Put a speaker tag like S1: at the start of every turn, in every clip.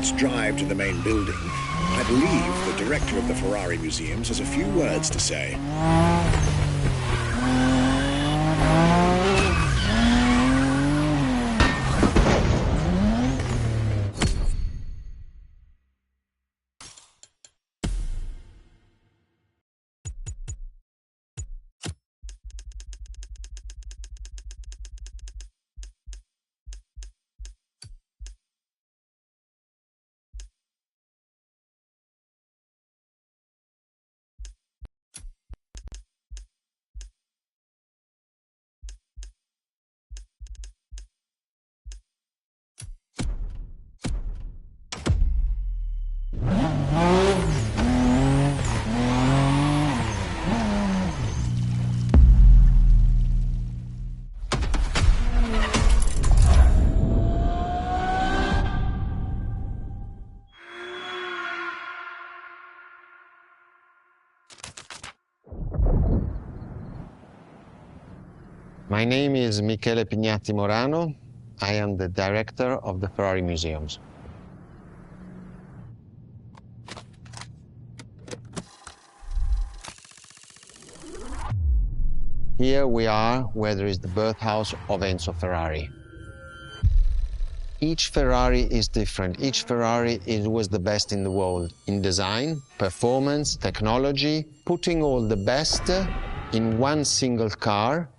S1: let's drive to the main building. I believe the director of the Ferrari museums has a few words to say.
S2: My name is Michele Pignatti Morano. I am the director of the Ferrari Museums. Here we are where there is the birthhouse of Enzo Ferrari. Each Ferrari is different. Each Ferrari was the best in the world in design, performance, technology, putting all the best in one single car.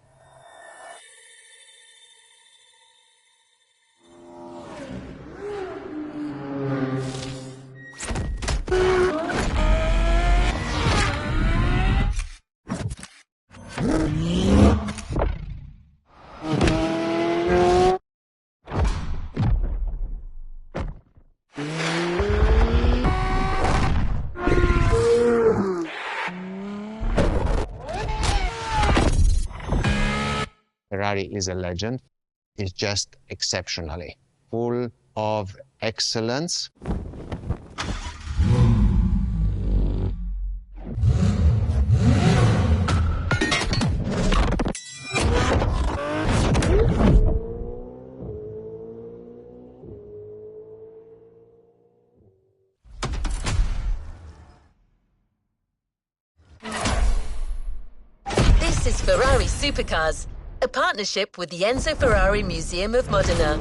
S2: Ferrari is a legend. It's just exceptionally full of excellence.
S3: This is Ferrari Supercars, a partnership with the Enzo Ferrari Museum of Modena.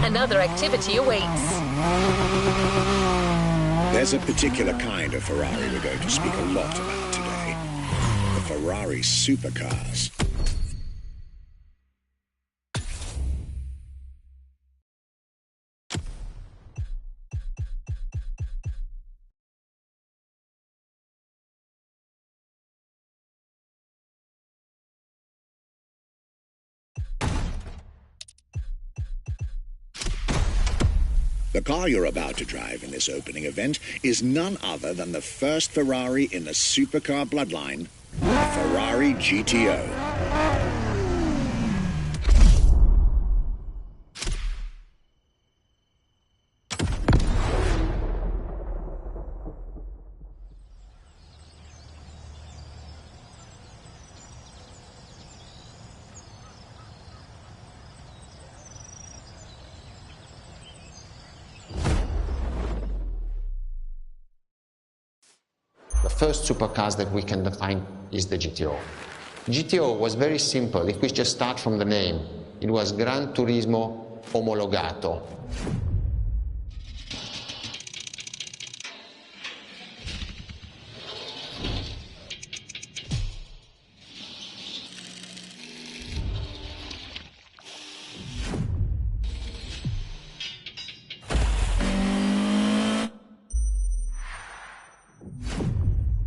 S3: Another activity awaits.
S1: There's a particular kind of Ferrari we're going to speak a lot about today. The Ferrari Supercars. The car you're about to drive in this opening event is none other than the first Ferrari in the supercar bloodline, the Ferrari GTO.
S2: The first supercars that we can define is the GTO. GTO was very simple. If we just start from the name, it was Gran Turismo Omologato.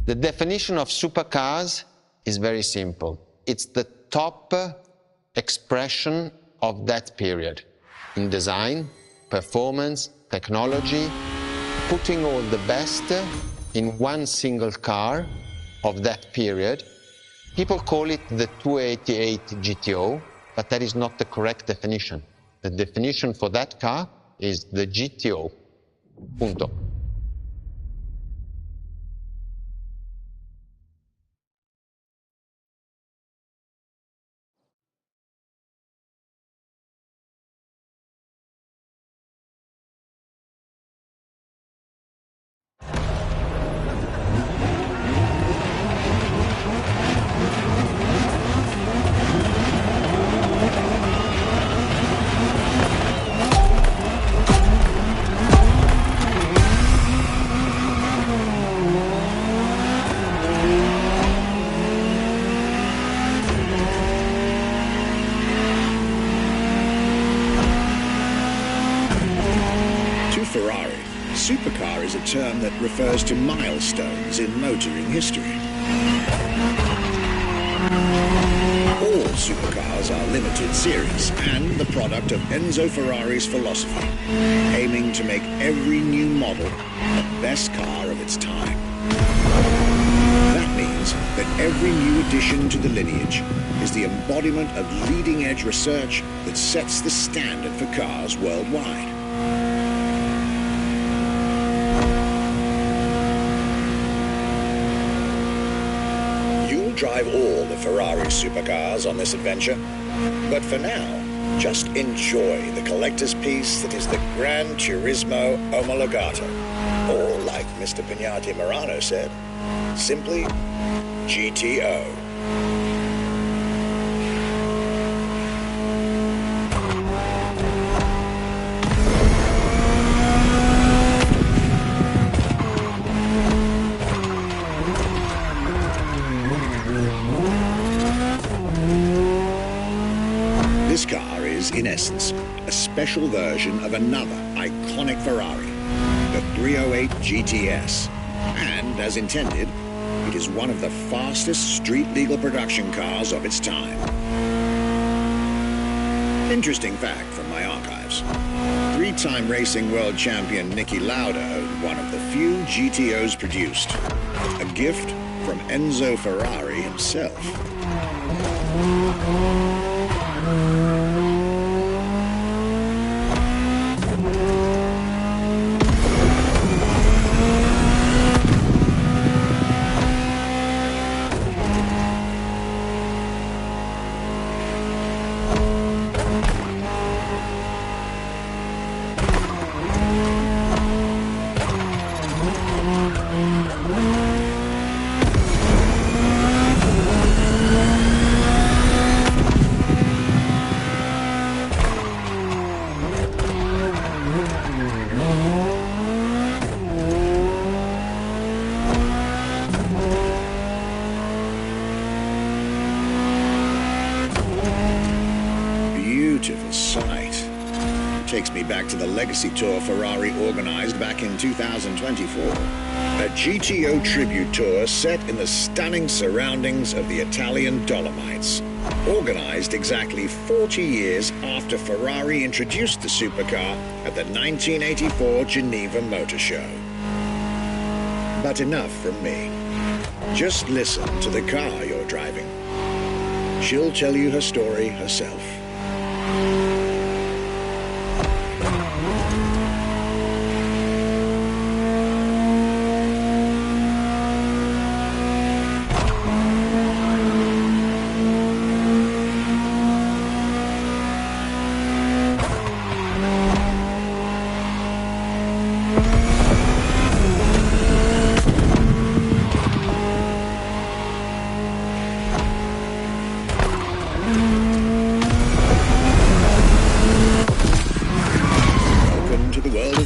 S2: The definition of supercars is very simple. It's the top expression of that period in design, performance, technology, putting all the best in one single car of that period. People call it the 288 GTO, but that is not the correct definition. The definition for that car is the GTO. Punto.
S1: Ferrari, supercar is a term that refers to milestones in motoring history. All supercars are limited series and the product of Enzo Ferrari's philosophy, aiming to make every new model the best car of its time. That means that every new addition to the lineage is the embodiment of leading-edge research that sets the standard for cars worldwide. Drive all the Ferrari supercars on this adventure. But for now, just enjoy the collector's piece that is the Gran Turismo Omologato. Or, like Mr. Pignati Morano said, simply GTO. This car is, in essence, a special version of another iconic Ferrari, the 308 GTS. And, as intended, it is one of the fastest street-legal production cars of its time. Interesting fact from my archives. Three-time racing world champion Niki Lauda owned one of the few GTOs produced. A gift from Enzo Ferrari himself. Beautiful sight. Takes me back to the Legacy Tour Ferrari organized back in 2024. A GTO tribute tour set in the stunning surroundings of the Italian Dolomites. Organized exactly 40 years after Ferrari introduced the supercar at the 1984 Geneva Motor Show. But enough from me. Just listen to the car you're driving. She'll tell you her story herself.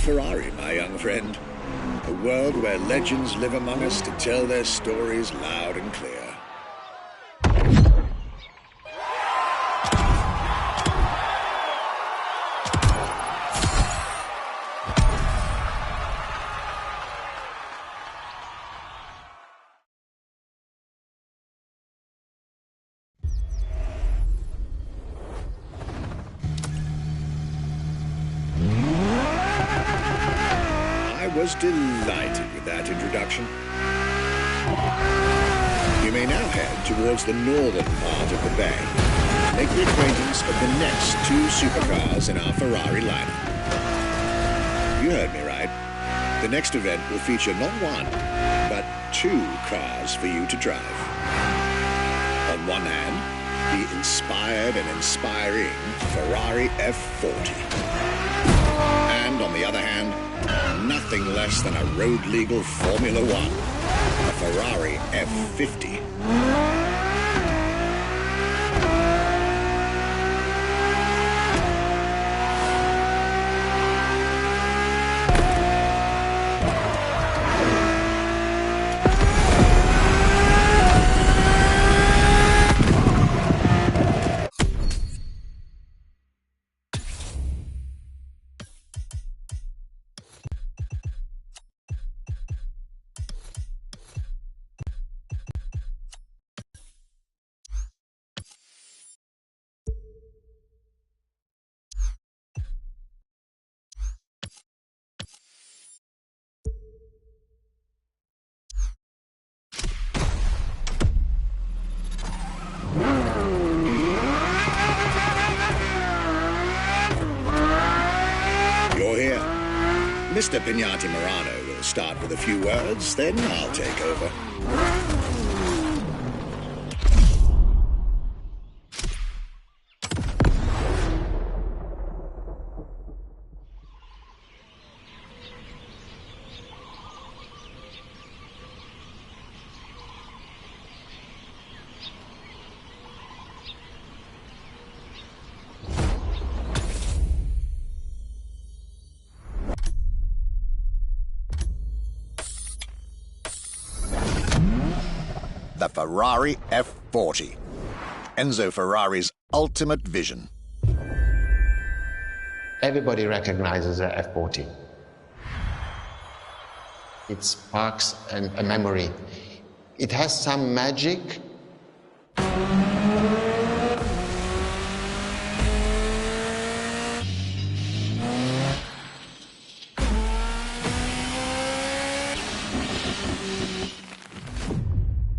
S1: Ferrari, my young friend. A world where legends live among us to tell their stories loud and clear. was delighted with that introduction. You may now head towards the northern part of the bay to make the acquaintance of the next two supercars in our Ferrari lineup. You heard me right. The next event will feature not one, but two cars for you to drive. On one hand, the inspired and inspiring Ferrari F40. And on the other hand, nothing less than a road-legal Formula One, a Ferrari F50. Mr. Pignati Morano will start with a few words, then I'll take over. The Ferrari F40, Enzo Ferrari's ultimate vision.
S2: Everybody recognizes the F40. It sparks a memory. It has some magic.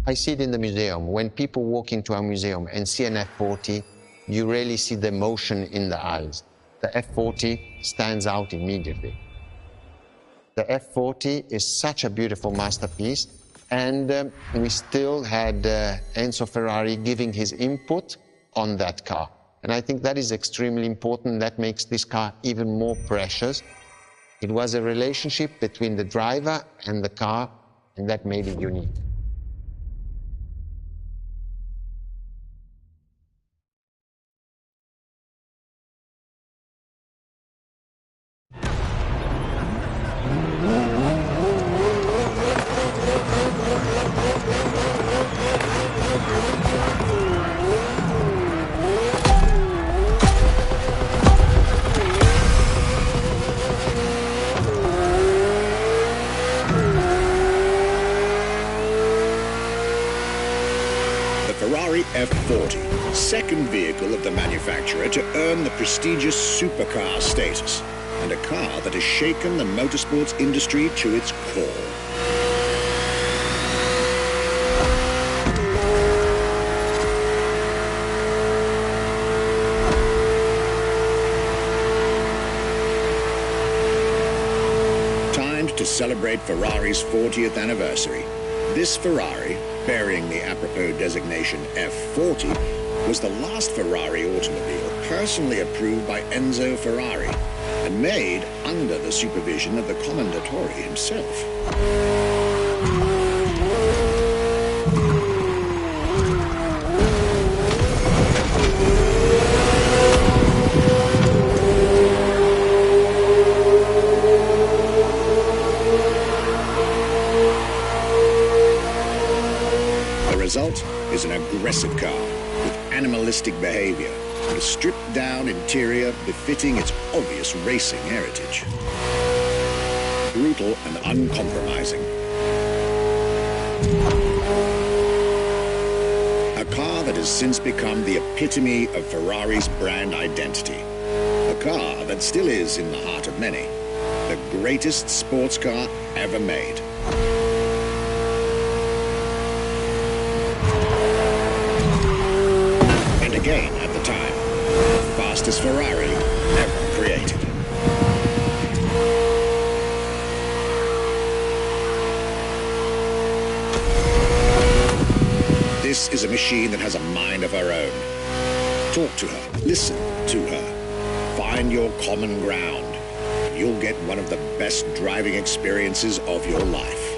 S2: I see it in the museum. When people walk into a museum and see an F40, you really see the emotion in the eyes. The F40 stands out immediately. The F40 is such a beautiful masterpiece, and we still had Enzo Ferrari giving his input on that car. And I think that is extremely important. That makes this car even more precious. It was a relationship between the driver and the car, and that made it unique.
S1: Ferrari F40, second vehicle of the manufacturer to earn the prestigious supercar status, and a car that has shaken the motorsports industry to its core. Timed to celebrate Ferrari's 40th anniversary, this Ferrari, bearing the apropos designation F40, was the last Ferrari automobile personally approved by Enzo Ferrari and made under the supervision of the Commendatore himself. Result is an aggressive car with animalistic behavior and a stripped-down interior befitting its obvious racing heritage. Brutal and uncompromising. A car that has since become the epitome of Ferrari's brand identity. A car that still is in the heart of many, the greatest sports car ever made. And again, at the time, the fastest Ferrari ever created. This is a machine that has a mind of her own. Talk to her, listen to her, find your common ground. You'll get one of the best driving experiences of your life.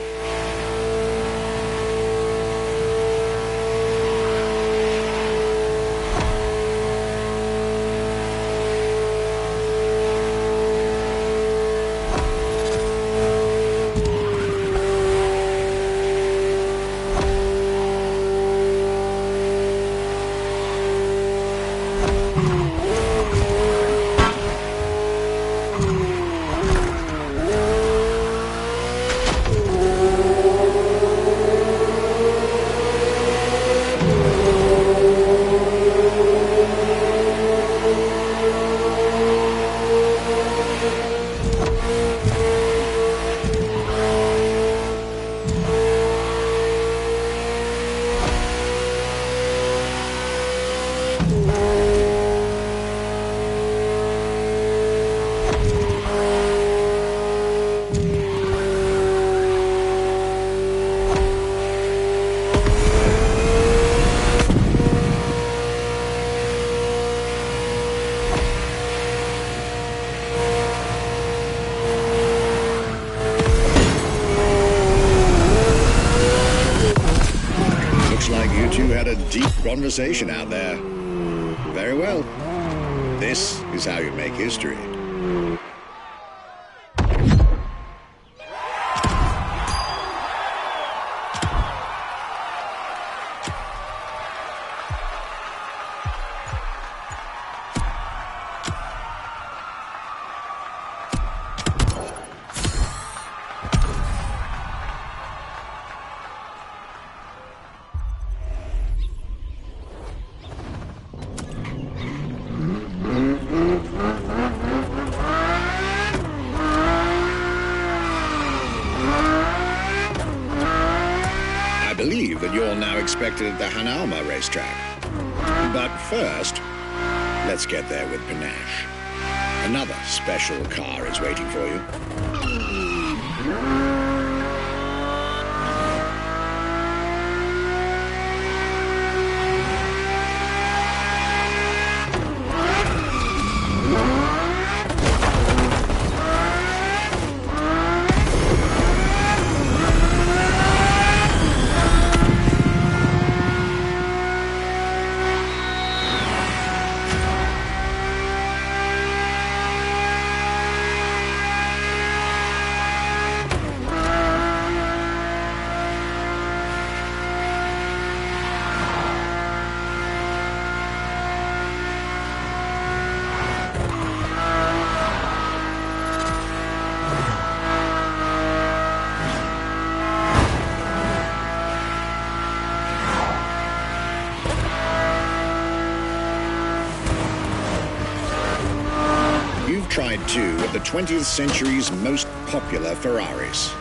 S1: Deep conversation out there. Very well. This is how you make history. I believe that you're now expected at the Hanalma racetrack. But first, let's get there with panache. Another special car is waiting for you. Tried two of the 20th century's most popular Ferraris.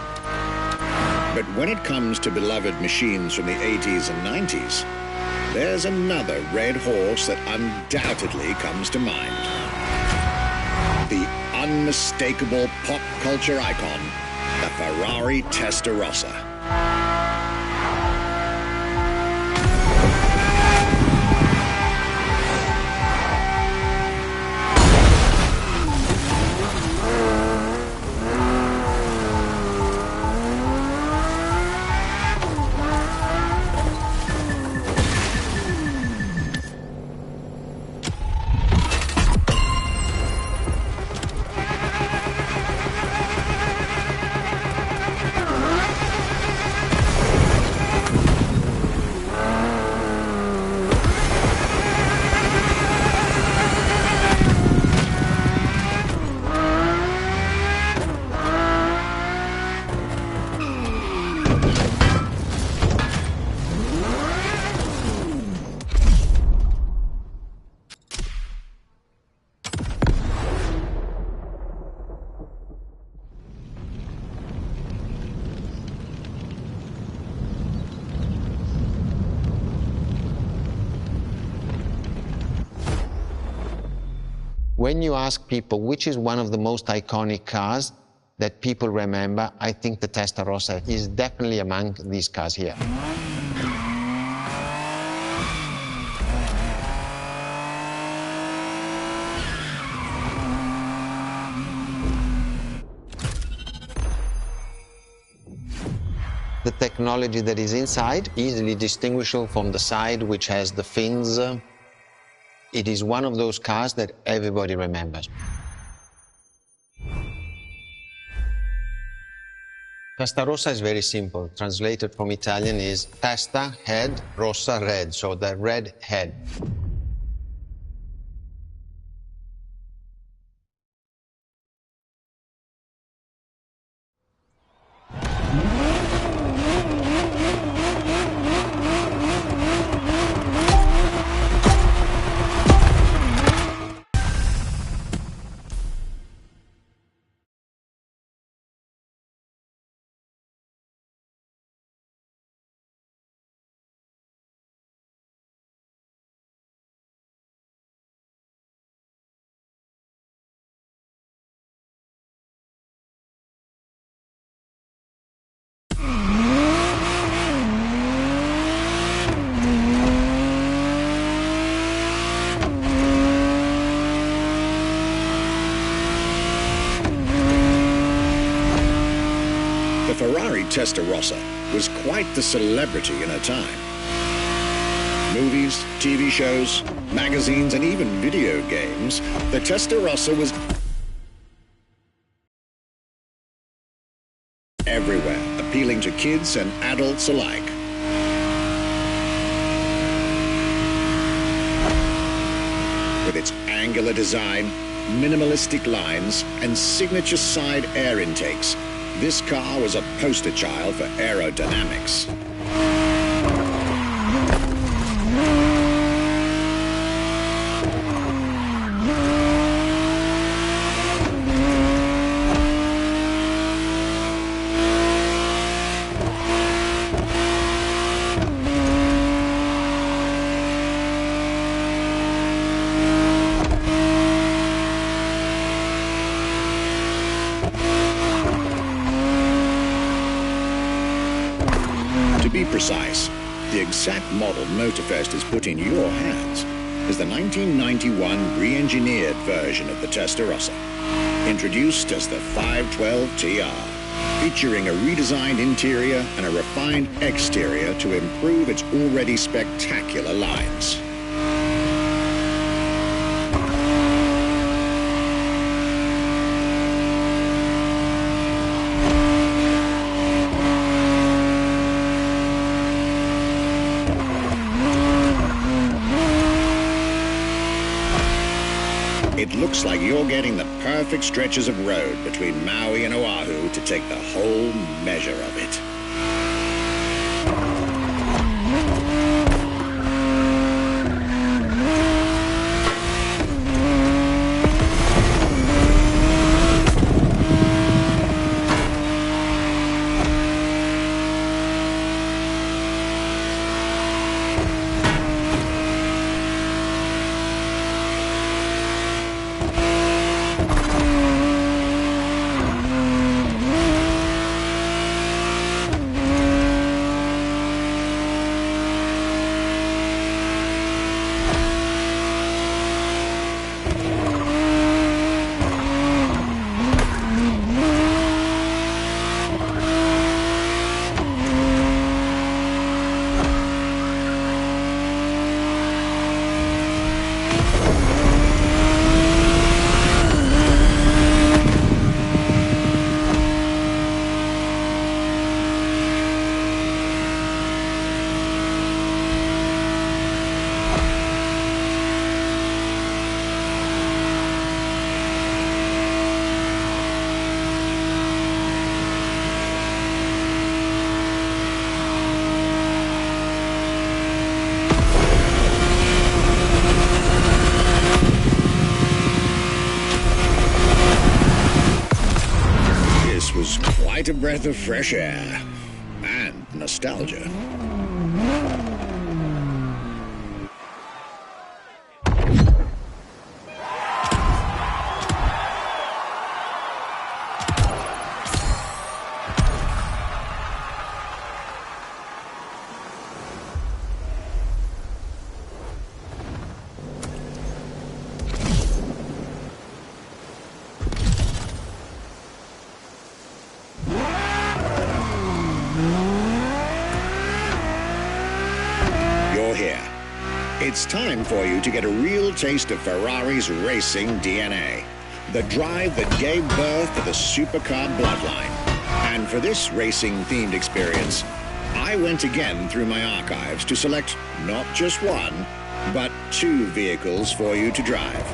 S1: But when it comes to beloved machines from the 80s and 90s, there's another red horse that undoubtedly comes to mind. The unmistakable pop culture icon, the Ferrari Testarossa.
S2: When you ask people which is one of the most iconic cars that people remember, I think the Testarossa is definitely among these cars here. The technology that is inside, easily distinguishable from the side which has the fins. It is one of those cars that everybody remembers. Testarossa is very simple. Translated from Italian is testa, head, rossa, red, so the red head.
S1: The Ferrari Testarossa was quite the celebrity in her time. Movies, TV shows, magazines, and even video games, the Testarossa was everywhere, appealing to kids and adults alike. With its angular design, minimalistic lines, and signature side air intakes, this car was a poster child for aerodynamics. To be precise, the exact model Motorfest has put in your hands is the 1991 re-engineered version of the Testarossa, introduced as the 512 TR, featuring a redesigned interior and a refined exterior to improve its already spectacular lines. It looks like you're getting the perfect stretches of road between Maui and Oahu to take the whole measure of it. Was quite a breath of fresh air and nostalgia. It's time for you to get a real taste of Ferrari's racing DNA. The drive that gave birth to the supercar bloodline. And for this racing-themed experience, I went again through my archives to select not just one, but two vehicles for you to drive,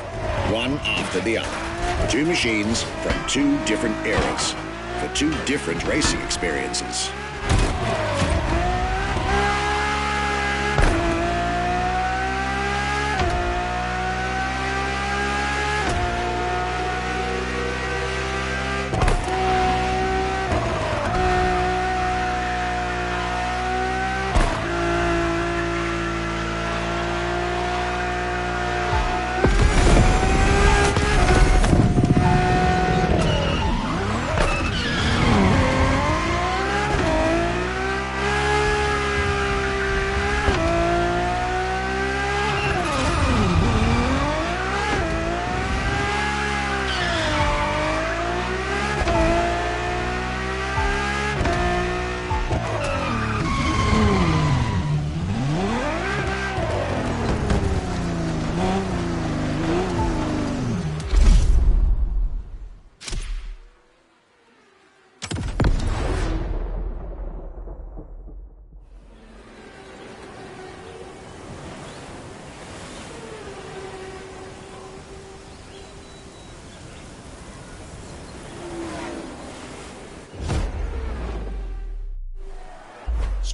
S1: one after the other. Two machines from two different eras, for two different racing experiences.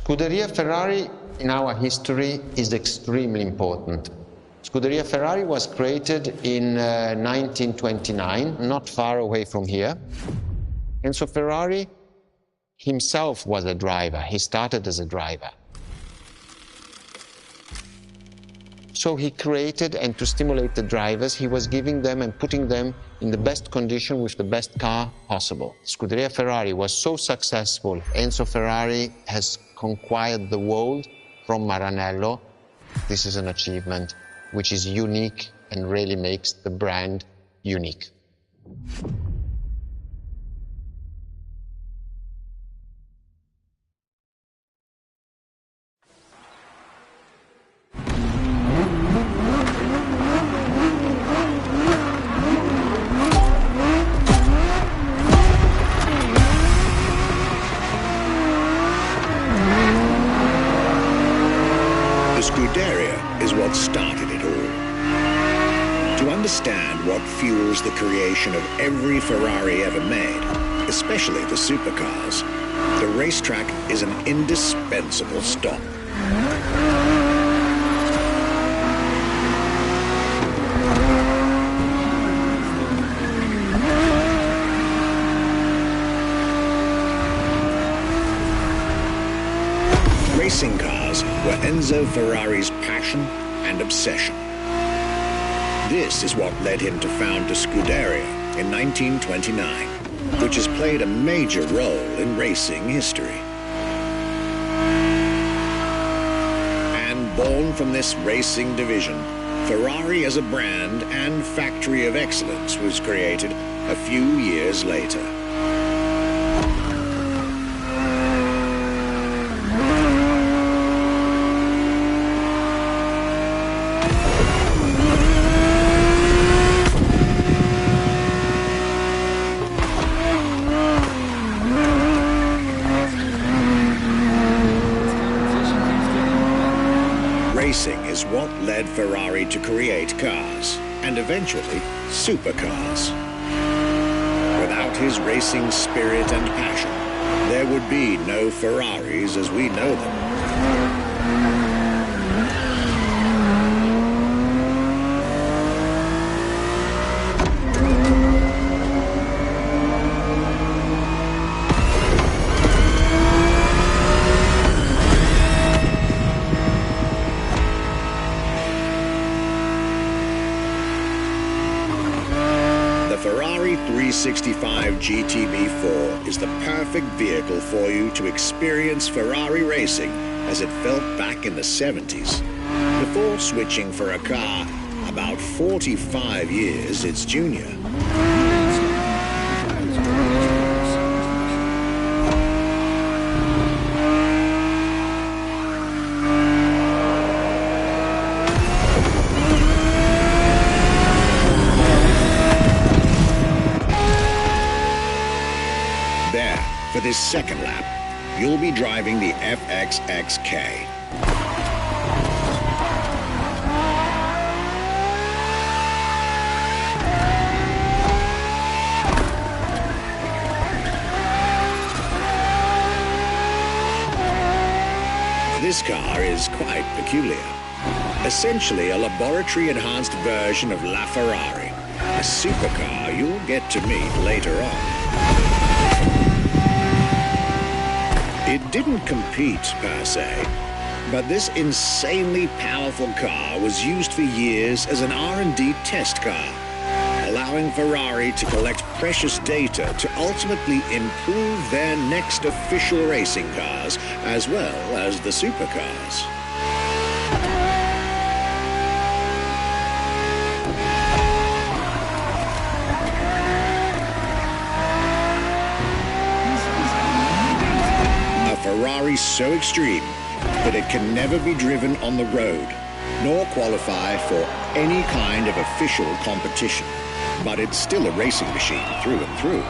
S2: Scuderia Ferrari in our history is extremely important. Scuderia Ferrari was created in 1929, not far away from here. Enzo Ferrari himself was a driver. He started as a driver. So he created, and to stimulate the drivers, he was giving them and putting them in the best condition with the best car possible. Scuderia Ferrari was so successful, Enzo Ferrari has conquered the world from Maranello. This is an achievement which is unique and really makes the brand unique.
S1: Scuderia is what started it all. To understand what fuels the creation of every Ferrari ever made, especially the supercars, the racetrack is an indispensable stop. Racing cars were Enzo Ferrari's passion and obsession. This is what led him to found the Scuderia in 1929, which has played a major role in racing history. And born from this racing division, Ferrari as a brand and factory of excellence was created a few years later. Racing is what led Ferrari to create cars, and eventually supercars. Without his racing spirit and passion, there would be no Ferraris as we know them. The Ferrari 365 GTB4 is the perfect vehicle for you to experience Ferrari racing as it felt back in the 70s, before switching for a car about 45 years its junior. Ferrari's second lap, you'll be driving the FXXK. This car is quite peculiar. Essentially a laboratory-enhanced version of La Ferrari, a supercar you'll get to meet later on. It didn't compete, per se, but this insanely powerful car was used for years as an R&D test car, allowing Ferrari to collect precious data to ultimately improve their next official racing cars, as well as the supercars. A Ferrari so extreme that it can never be driven on the road, nor qualify for any kind of official competition. But it's still a racing machine through and through.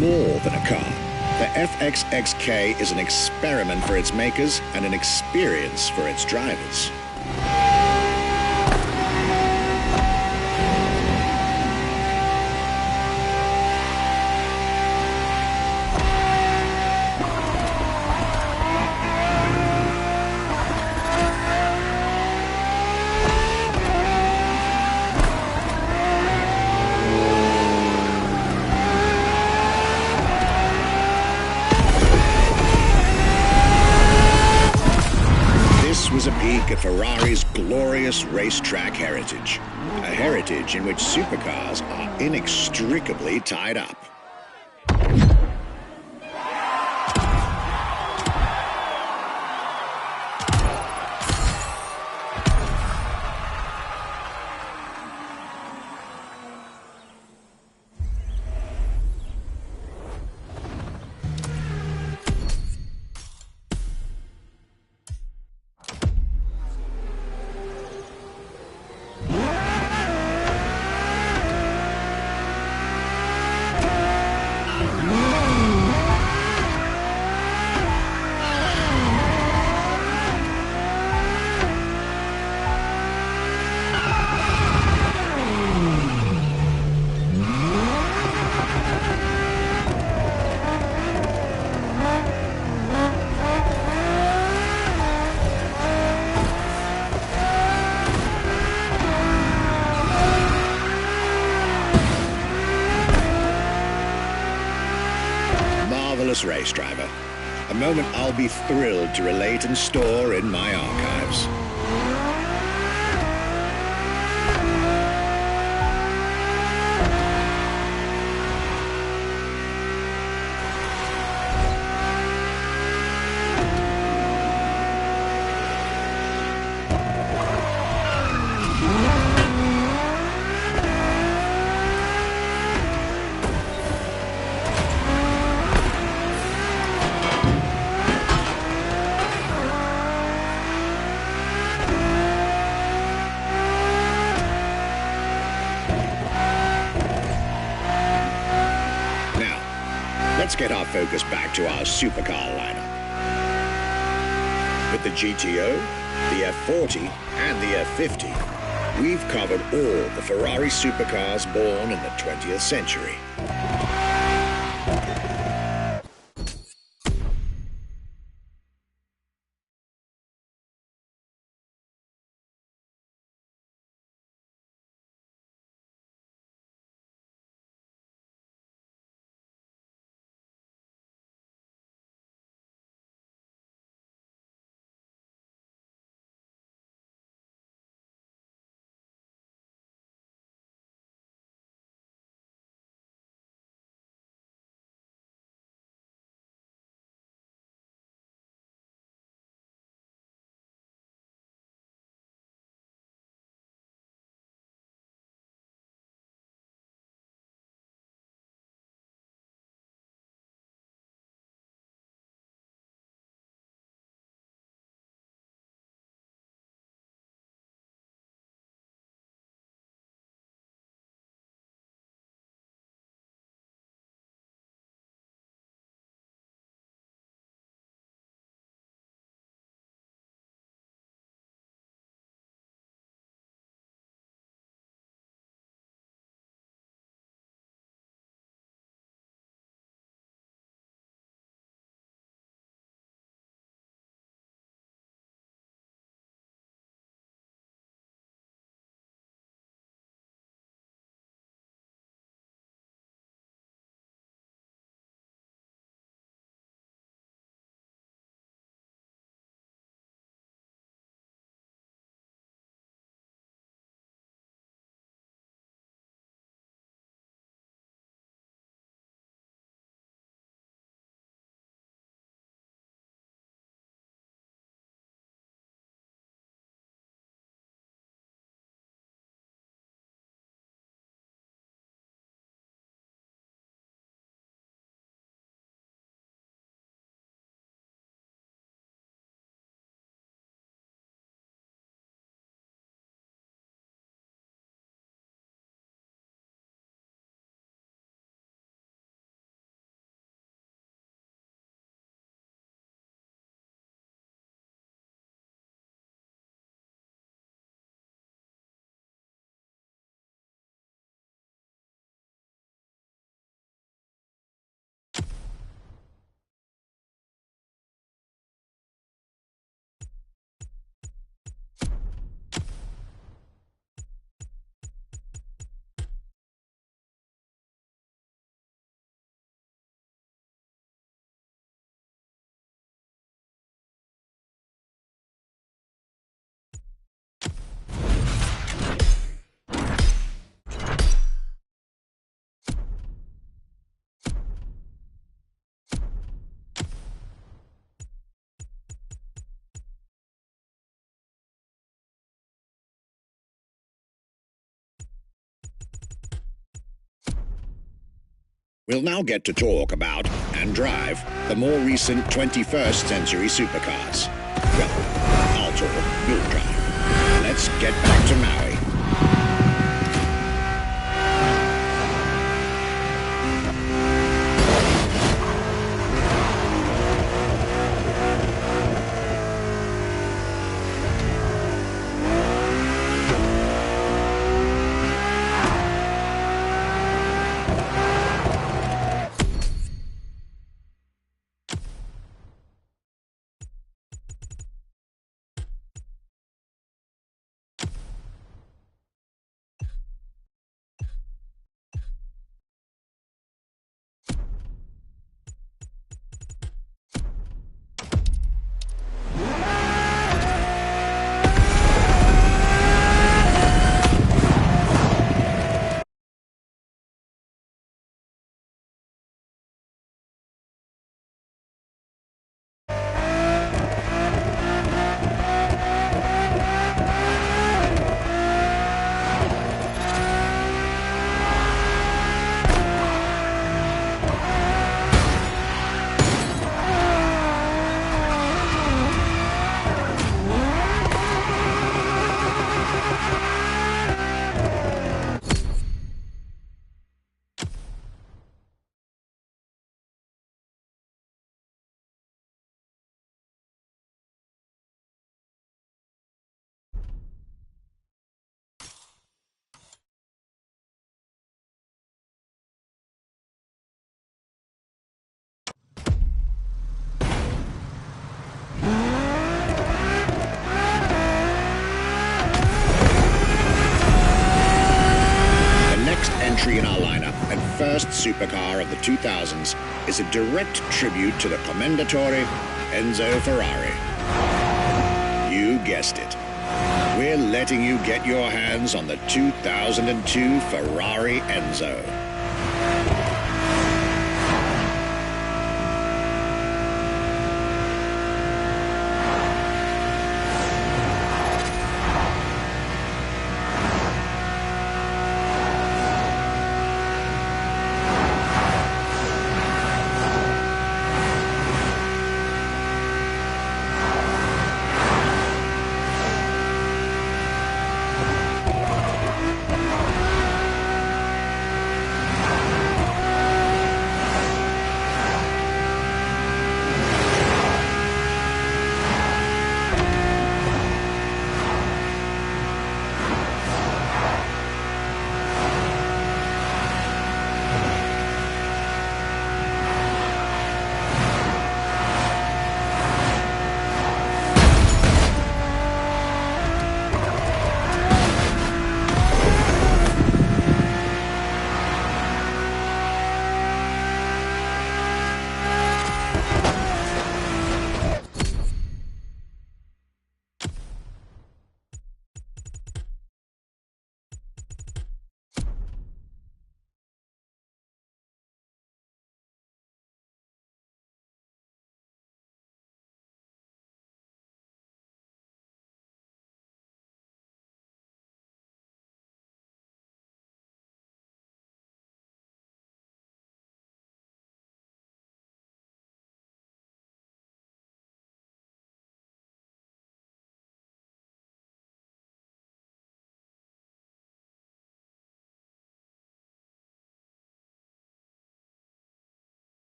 S1: More than a car, the FXXK is an experiment for its makers and an experience for its drivers. Was a peek at Ferrari's glorious racetrack heritage, a heritage in which supercars are inextricably tied up. Marvelous race driver. A moment I'll be thrilled to relate and store in my archives. Let's get our focus back to our supercar lineup. With the GTO, the F40, and the F50, we've covered all the Ferrari supercars born in the 20th century. We'll now get to talk about and drive the more recent 21st century supercars. Well, I'll talk, you'll drive. Let's get back to Maui. Entry in our lineup and first supercar of the 2000s is a direct tribute to the Commendatore Enzo Ferrari. You guessed it. We're letting you get your hands on the 2002 Ferrari Enzo.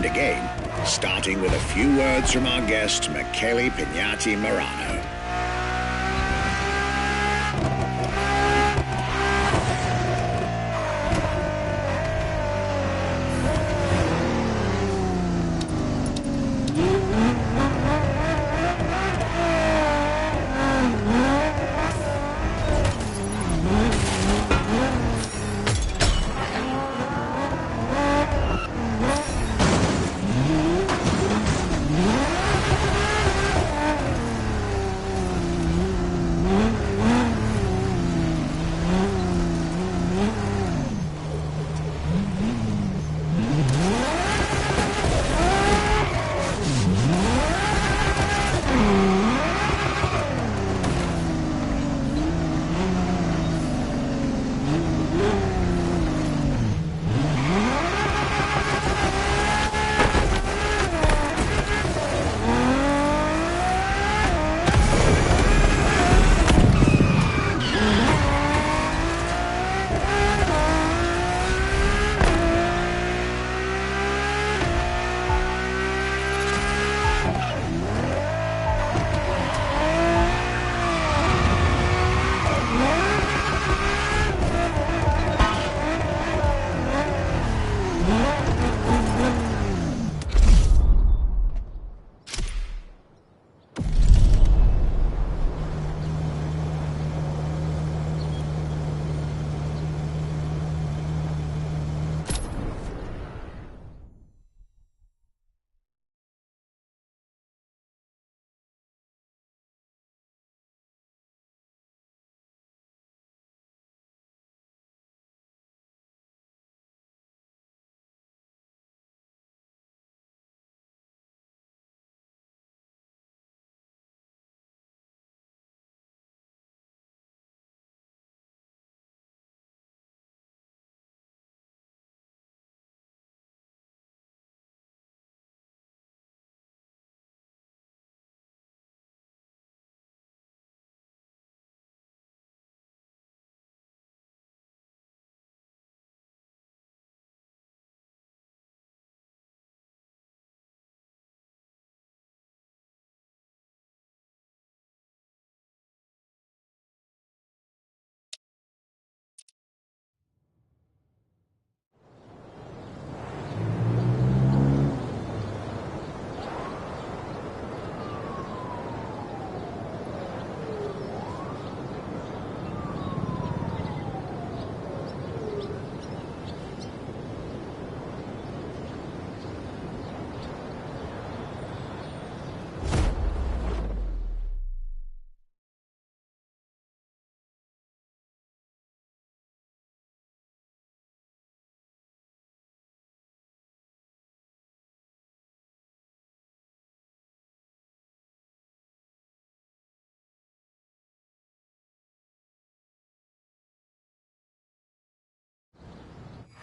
S1: And again, starting with a few words from our guest, Michele Pignati Marano.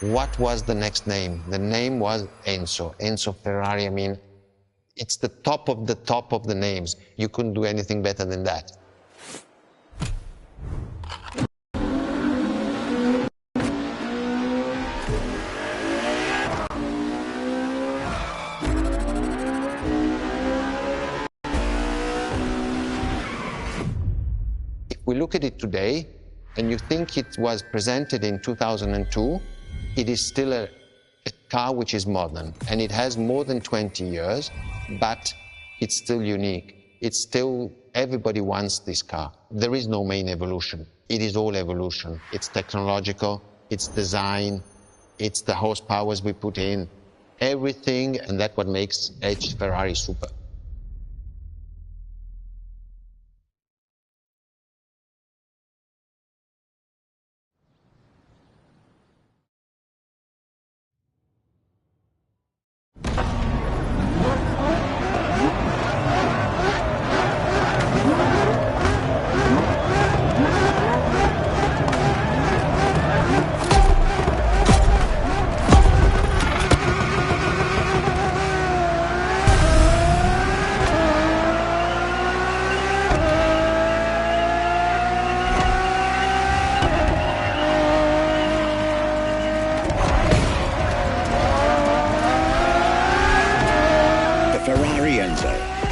S2: What was the next name? The name was Enzo. Enzo Ferrari, I mean, it's the top of the names. You couldn't do anything better than that. If we look at it today, and you think it was presented in 2002, it is still a car which is modern, and it has more than 20 years, but it's still unique. It's still, everybody wants this car. There is no main evolution. It is all evolution. It's technological, it's design, it's the horsepowers we put in, everything, and that's what makes Ferrari super.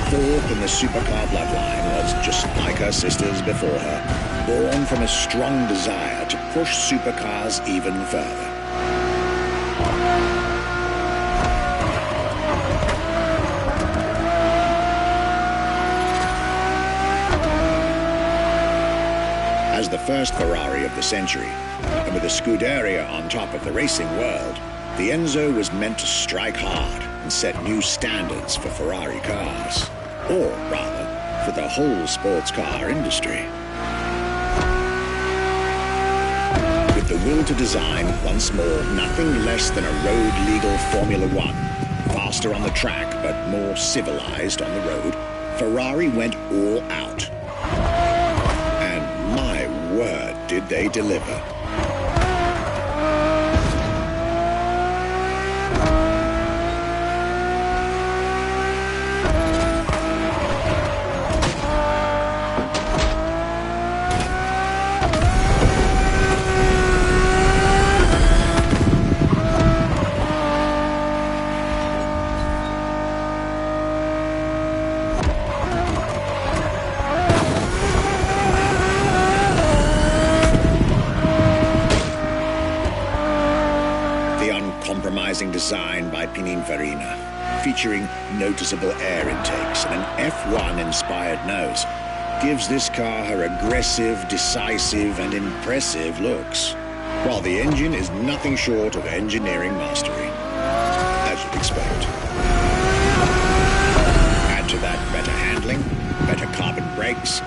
S1: Fourth in the supercar bloodline, was just like her sisters before her, born from a strong desire to push supercars even further. As the first Ferrari of the century, and with a Scuderia on top of the racing world, the Enzo was meant to strike hard and set new standards for Ferrari cars, or rather, for the whole sports car industry. With the will to design, once more, nothing less than a road-legal Formula One, faster on the track but more civilized on the road, Ferrari went all out. And my word, did they deliver. Compromising design by Pininfarina, featuring noticeable air intakes and an F1-inspired nose, gives this car her aggressive, decisive, and impressive looks, while the engine is nothing short of engineering mastery, as you'd expect. Add to that better handling, better carbon brakes,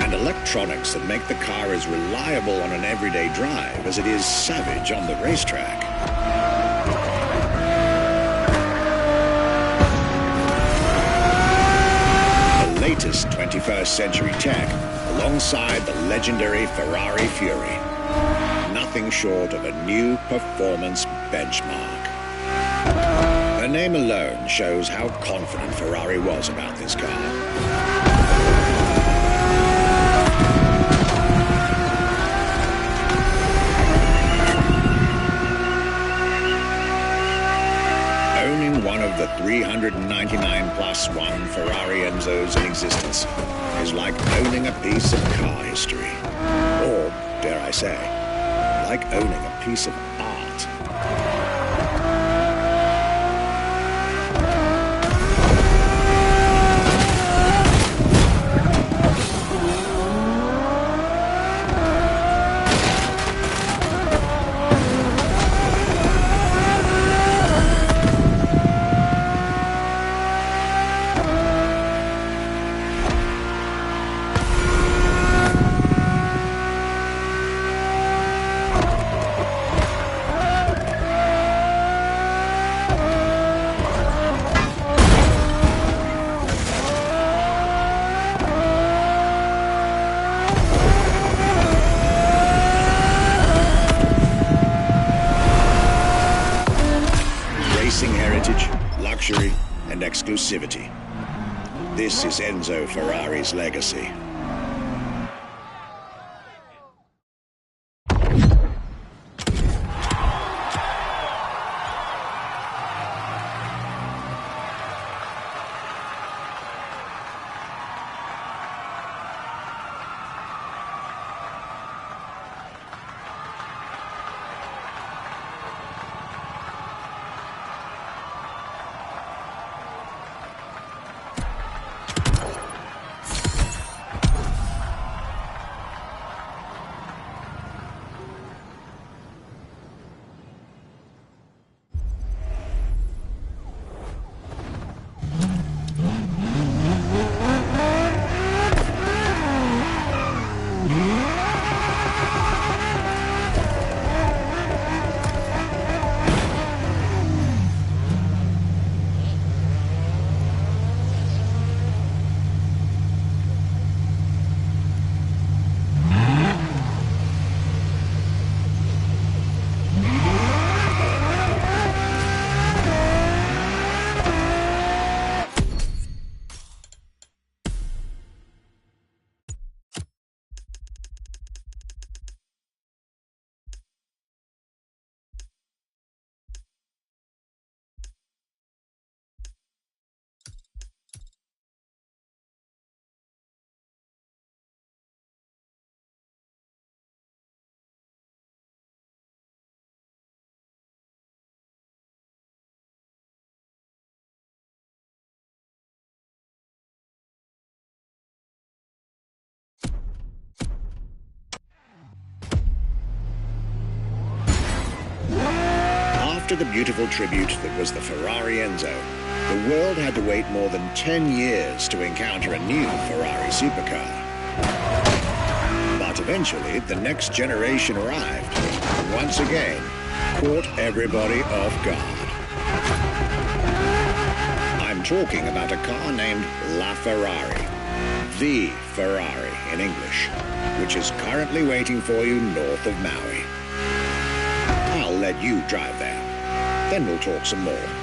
S1: and electronics that make the car as reliable on an everyday drive as it is savage on the racetrack. Latest 21st century tech alongside the legendary Ferrari Fury. Nothing short of a new performance benchmark. Her name alone shows how confident Ferrari was about this car. One of the 399 plus one Ferrari Enzos in existence is like owning a piece of car history. Or, dare I say, like owning a piece of art. luxury and exclusivity. This is Enzo Ferrari's legacy. After the beautiful tribute that was the Ferrari Enzo, the world had to wait more than 10 years to encounter a new Ferrari supercar. But eventually, the next generation arrived, and once again, caught everybody off guard. I'm talking about a car named La Ferrari, the Ferrari in English, which is currently waiting for you north of Maui. I'll let you drive there. Then we'll talk some more.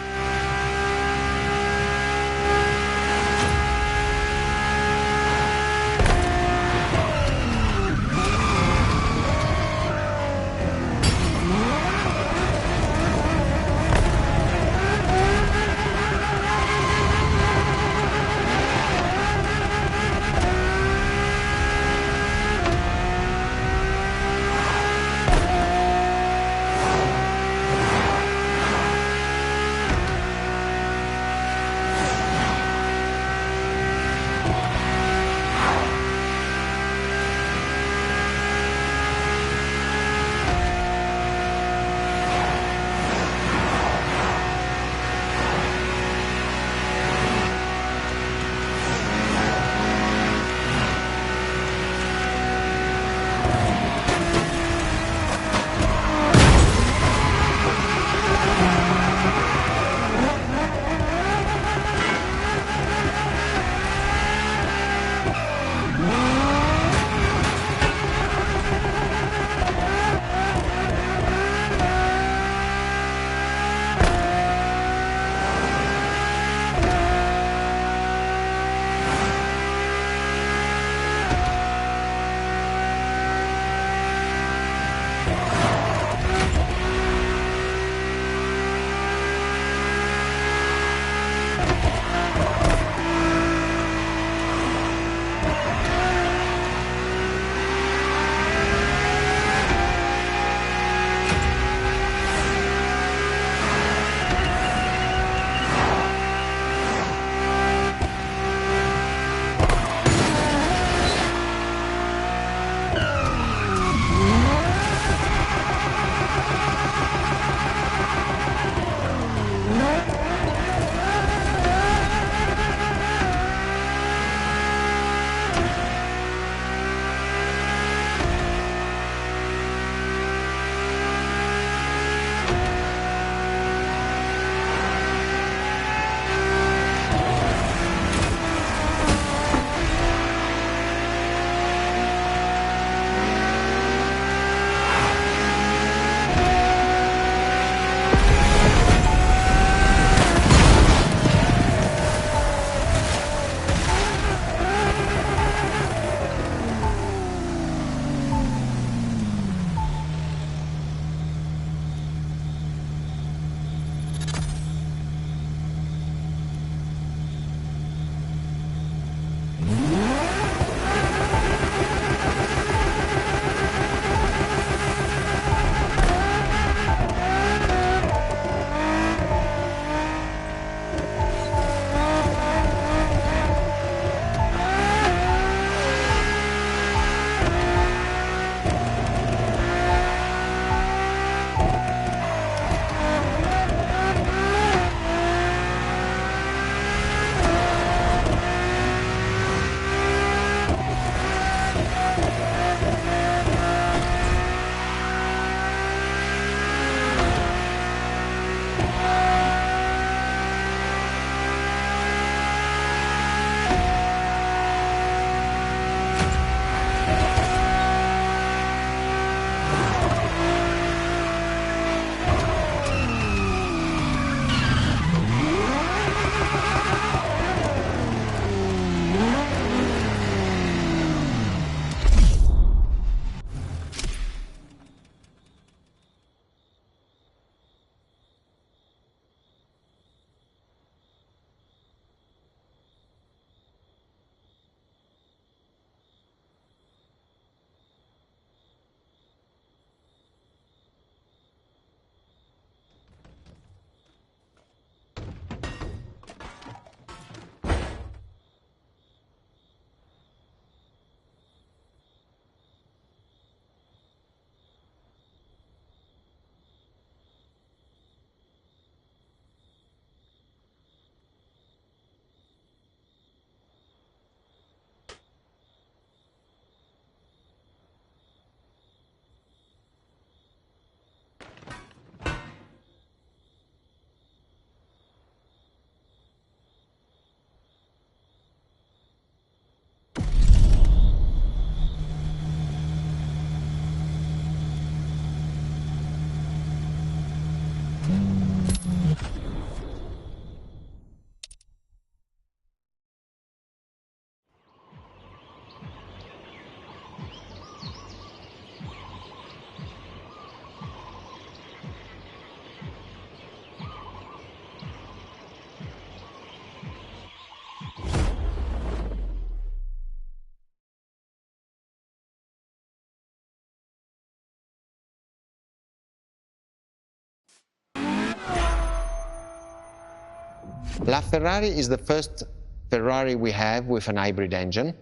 S2: LaFerrari is the first Ferrari we have with an hybrid engine.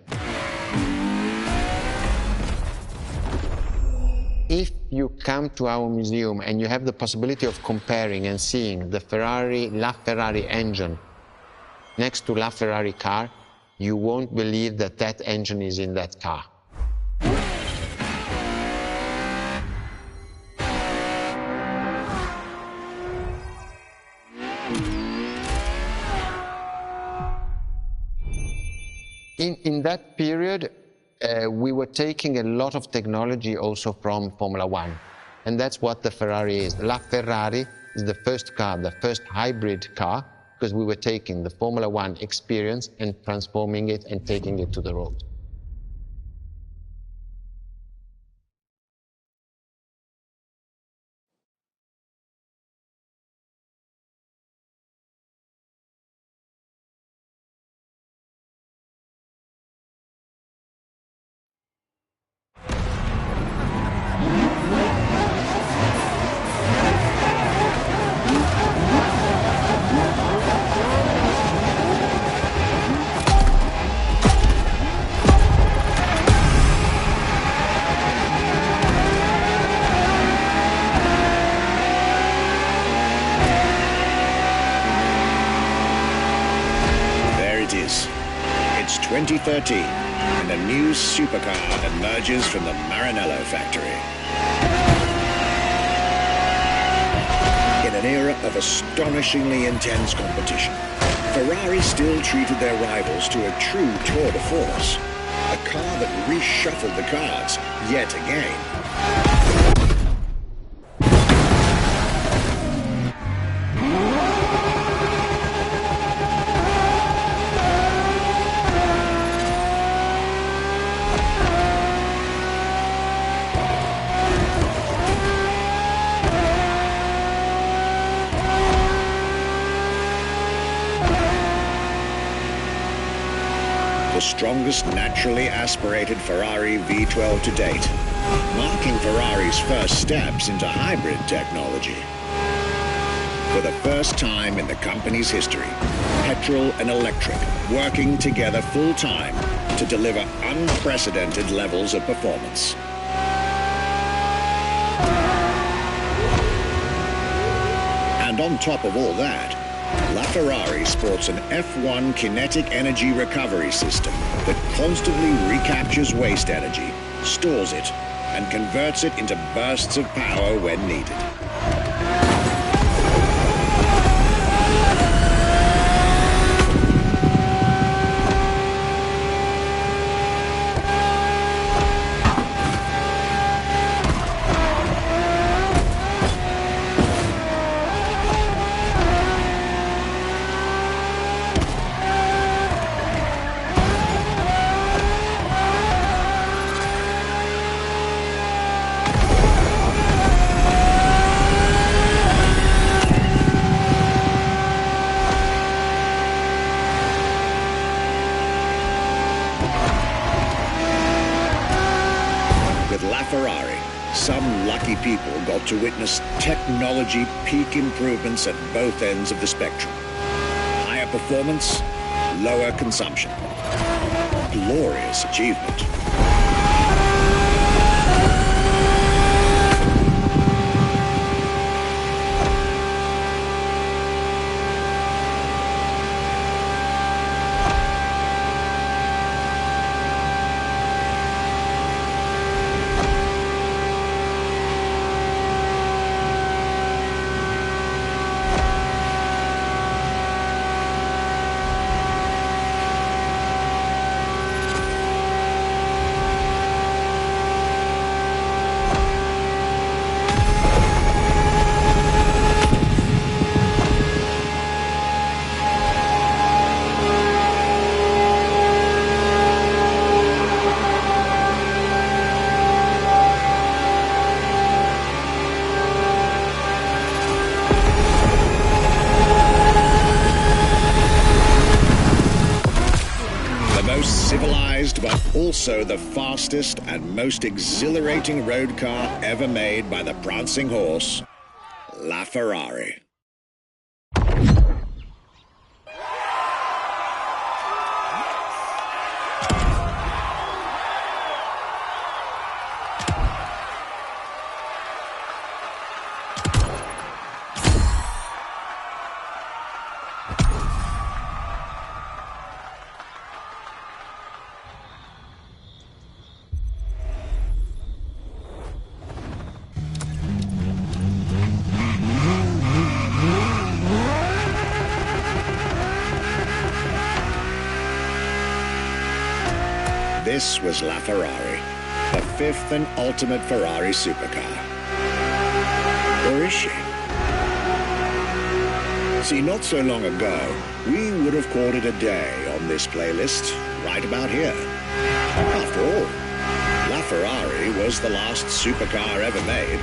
S2: If you come to our museum and you have the possibility of comparing and seeing the LaFerrari engine next to LaFerrari car, you won't believe that that engine is in that car. In that period, we were taking a lot of technology also from Formula One, and that's what the Ferrari is. LaFerrari is the first car, the first hybrid car, because we were taking the Formula One experience and transforming it and taking it to the road.
S1: It's 2013, and a new supercar emerges from the Maranello factory. In an era of astonishingly intense competition, Ferrari still treated their rivals to a true tour de force, a car that reshuffled the cards yet again. The strongest naturally aspirated Ferrari V12 to date, marking Ferrari's first steps into hybrid technology. For the first time in the company's history, petrol and electric working together full-time to deliver unprecedented levels of performance. And on top of all that, LaFerrari sports an F1 kinetic energy recovery system that constantly recaptures waste energy, stores it, and converts it into bursts of power when needed. Ferrari, some lucky people got to witness technology peak improvements at both ends of the spectrum. Higher performance, lower consumption. Glorious achievement. Civilized, but also the fastest and most exhilarating road car ever made by the prancing horse, LaFerrari. This was La Ferrari, the fifth and ultimate Ferrari supercar. Or is she? See, not so long ago, we would have called it a day on this playlist, right about here. After all, La Ferrari was the last supercar ever made,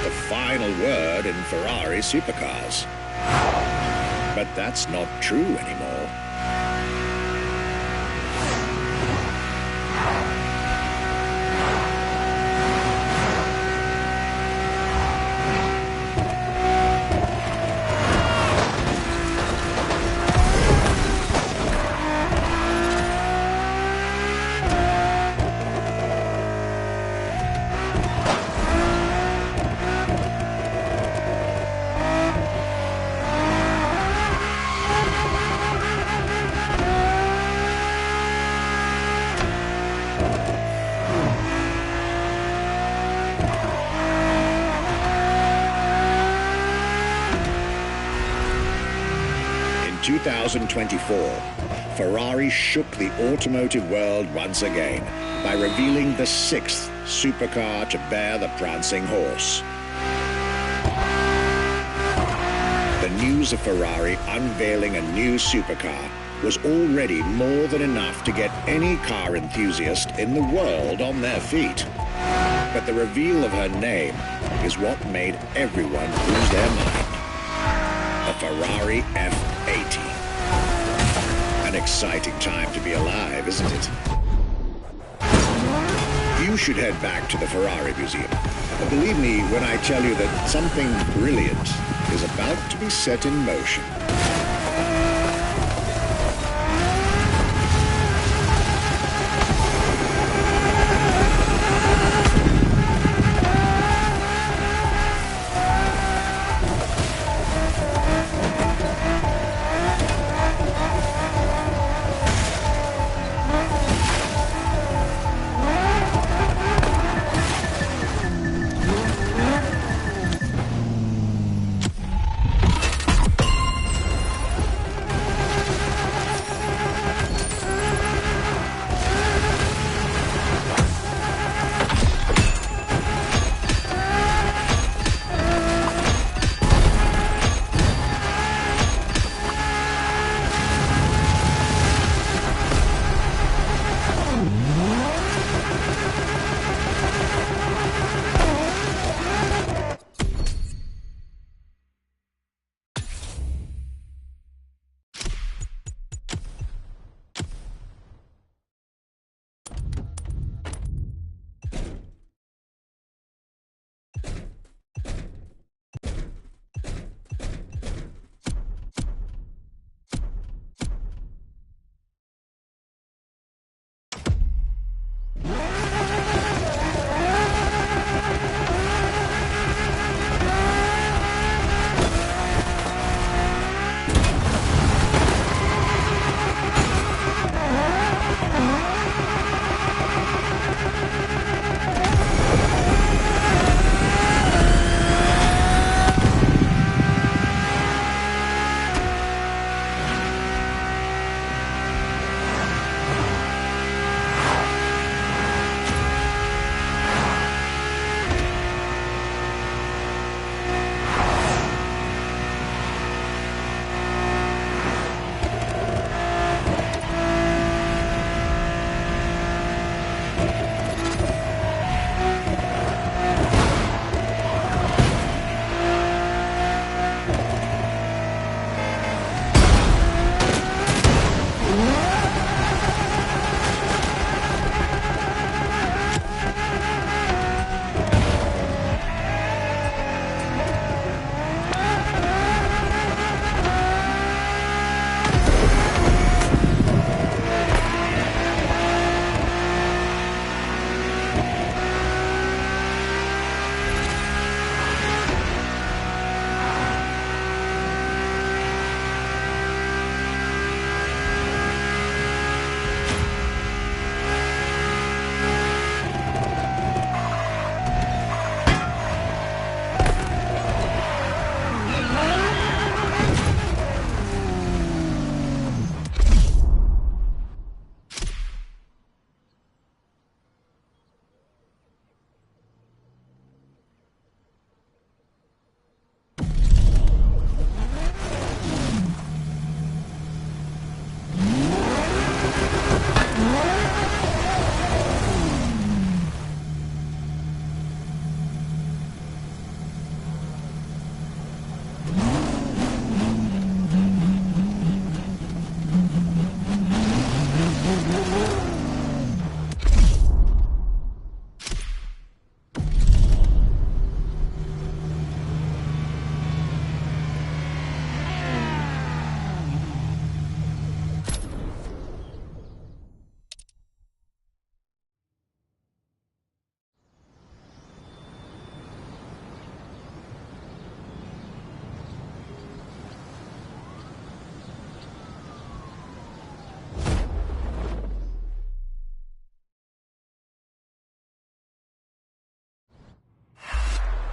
S1: the final word in Ferrari supercars. But that's not true anymore. In 2024, Ferrari shook the automotive world once again by revealing the sixth supercar to bear the prancing horse. The news of Ferrari unveiling a new supercar was already more than enough to get any car enthusiast in the world on their feet. But the reveal of her name is what made everyone lose their mind. A Ferrari F80. An exciting time to be alive, isn't it? You should head back to the Ferrari Museum. And believe me when I tell you that something brilliant is about to be set in motion.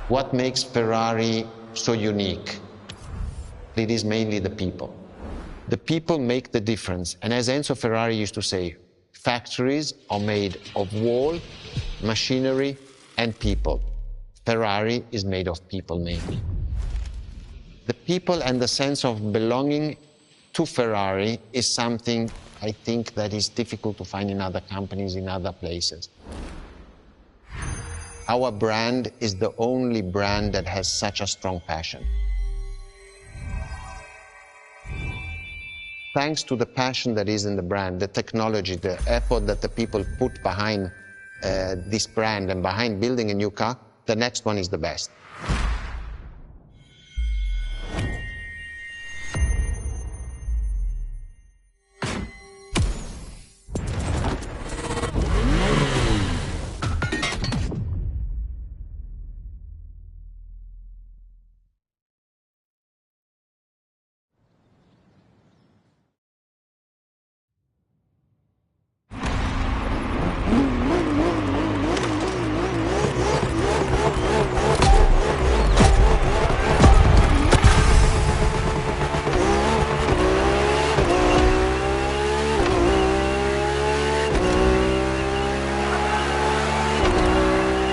S2: What makes Ferrari so unique? It is mainly the people. The people make the difference. And as Enzo Ferrari used to say, factories are made of wall, machinery, and people. Ferrari is made of people mainly. The people and the sense of belonging to Ferrari is something I think that is difficult to find in other companies, in other places. Our brand is the only brand that has such a strong passion. Thanks to the passion that is in the brand, the technology, the effort that the people put behind this brand and behind building a new car, the next one is the best.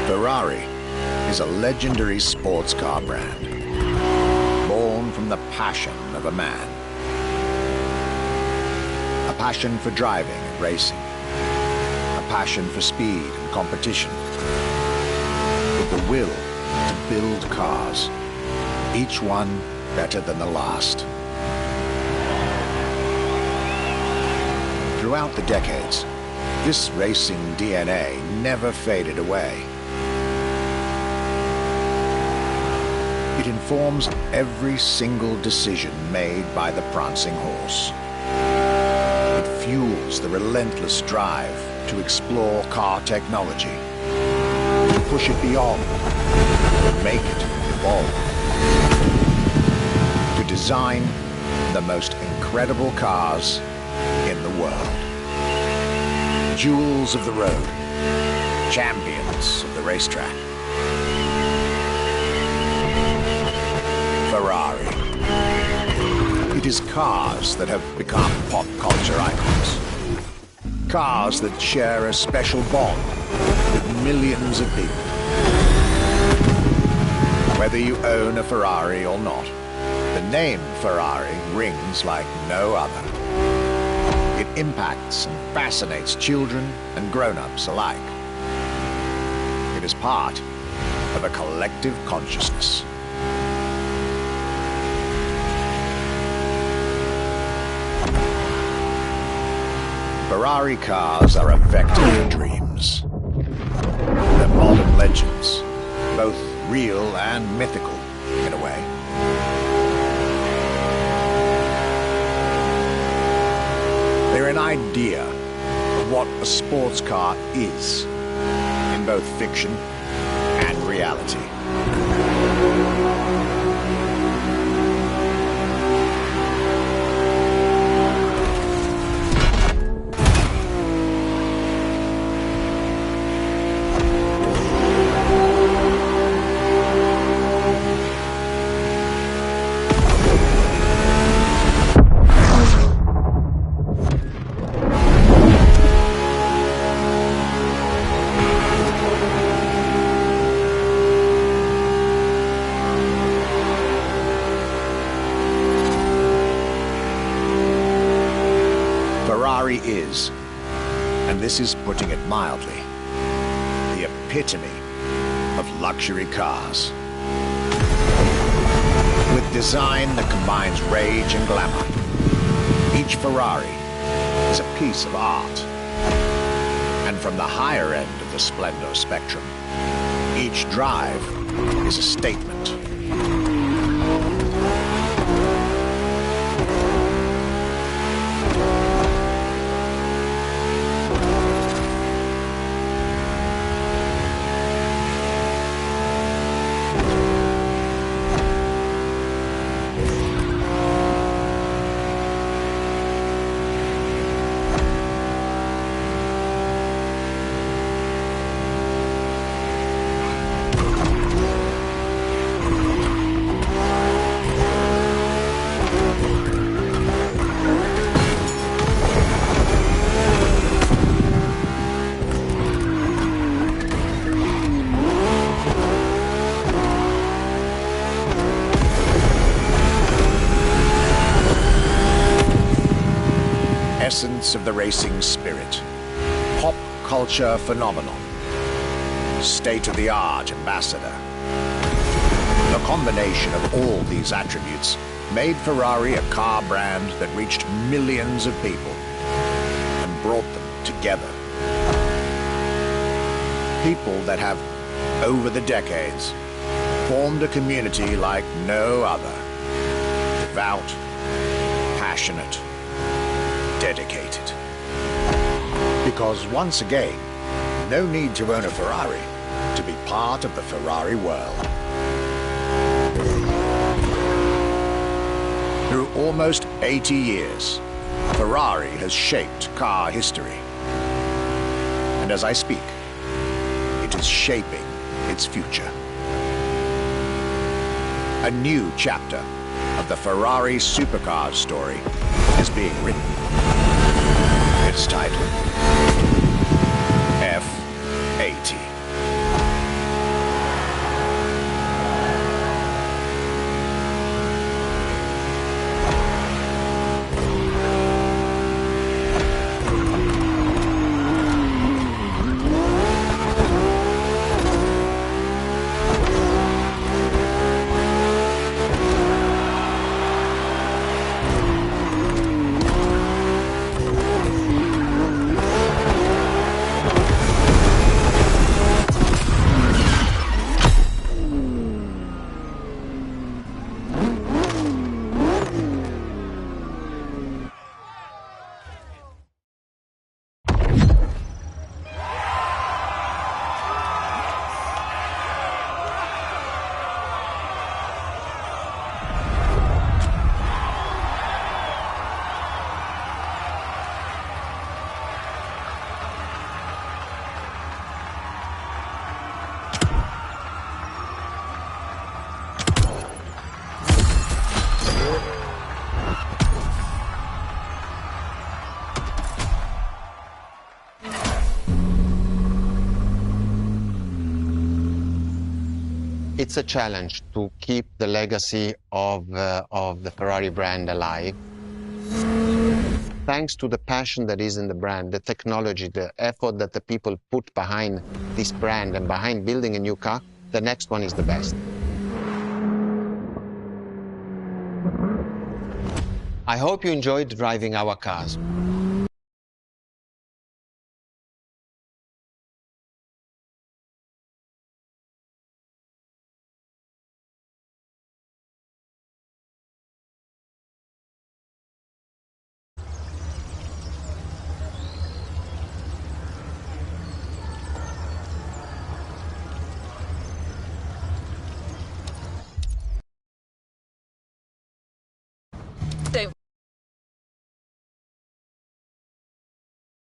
S1: Ferrari is a legendary sports car brand, born from the passion of a man. A passion for driving and racing, a passion for speed and competition, with the will to build cars, each one better than the last. Throughout the decades, this racing DNA never faded away. It informs every single decision made by the prancing horse. It fuels the relentless drive to explore car technology, to push it beyond, to make it evolve, to design the most incredible cars in the world. Jewels of the road, champions of the racetrack. Ferrari. It is cars that have become pop culture icons. Cars that share a special bond with millions of people. Whether you own a Ferrari or not, the name Ferrari rings like no other. It impacts and fascinates children and grown-ups alike. It is part of a collective consciousness. Ferrari cars are a vector of dreams. They're modern legends, both real and mythical in a way. They're an idea of what a sports car is, in both fiction and reality. Ferrari is, and this is putting it mildly, the epitome of luxury cars. With design that combines rage and glamour, each Ferrari is a piece of art. And from the higher end of the splendor spectrum, each drive is a statement. essence of the racing spirit. Pop culture phenomenon. State-of-the-art ambassador. The combination of all these attributes made Ferrari a car brand that reached millions of people and brought them together. People that have, over the decades, formed a community like no other. Devout, passionate, dedicated. Because once again, no need to own a Ferrari to be part of the Ferrari world. Through almost 80 years, Ferrari has shaped car history. And as I speak, it is shaping its future. A new chapter of the Ferrari Supercars story is being written. It's titled F80.
S2: It's a challenge to keep the legacy of the Ferrari brand alive. Thanks to the passion that is in the brand, the technology, the effort that the people put behind this brand and behind building a new car, the next one is the best. I hope you enjoyed driving our cars.